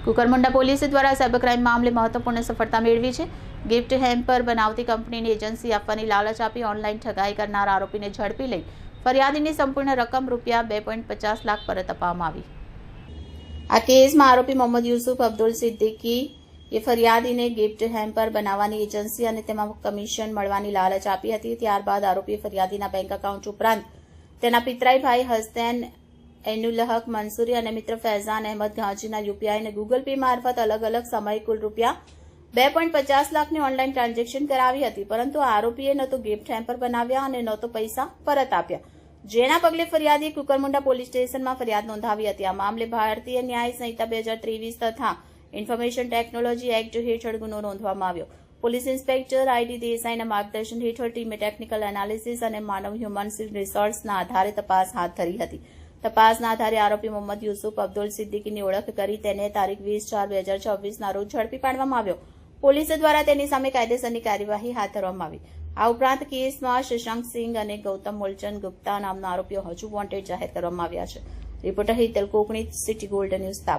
Kukarmunda police દ્વારા cyber crime મામલે મહત્વપૂર્ણ સફળતા મેળવી છે। ગિફ્ટ હેમ્પર બનાવતી કંપનીની એજન્સી આપવાની લાલચ આપી ઓનલાઈન ઠગાઈ કરનાર આરોપીને ઝડપી લઈ ફરિયાદીની સંપૂર્ણ રકમ રૂપિયા 2.50 લાખ પરત આપવામાં આવી। આ કેસમાં આરોપી મોહમ્મદ યુસુફ અબ્દુલ સિદ્દીકી એ ફરિયાદીને ગિફ્ટ હેમ્પર બનાવવાની એજન્સી અને તેમાં કમિશન મળવાની લાલચ આપી હતી। ત્યારબાદ આરોપીએ ફરિયાદીના બેંક એકાઉન્ટ ઉપરાંત તેના પિતરાઈ ભાઈ હસનૈન એનુલ હક મંસૂરી અને મિત્ર ફૈઝાન અહેમદ ઘાંચીના યુપીઆઈ અને ગૂગલ પે મારફત અલગ અલગ સમયે કુલ રૂપિયા 2.50 લાખની ઓનલાઈન ટ્રાન્ઝેક્શન કરાવી હતી, પરંતુ આરોપીએ ન તો ગિફ્ટ હેમ્પર બનાવ્યા અને ન તો પૈસા પરત આપ્યા, જેના પગલે ફરિયાદીએ કુકરમુંડા પોલીસ સ્ટેશનમાં ફરિયાદ નોંધાવી હતી। આ મામલે ભારતીય ન્યાય સંહિતા 2023 તથા ઇન્ફોર્મેશન ટેકનોલોજી એક્ટ હેઠળ ગુનો નોંધવામાં આવ્યો। પોલીસ ઇન્સ્પેક્ટર આઈડી દેસાઈના માર્ગદર્શન હેઠળ ટીમે ટેકનિકલ એનાલિસિસ અને માનવ હ્યુમન રિસોર્સના આધારે તપાસ હાથ ધરી હતી। તપાસના આધારે આરોપી મોહમ્મદ યુસુફ અબ્દુલ સિદ્દીકીની ઓળખ કરી તેને તારીખ 20/4/2024ના રોજ ઝડપી પાડવામાં આવ્યો। પોલીસ દ્વારા તેની સામે કાયદેસરની કાર્યવાહી હાથ ધરવામાં આવી। આ ઉપરાંત કેસમાં શશાંક સિંઘ અને ગૌતમ મૂલચંદ ગુપ્તા નામના આરોપીઓ હજુ વોન્ટેડ જાહેર કરવામાં આવ્યા છે। Reporter Hital Kokani, city gold news, Tapi.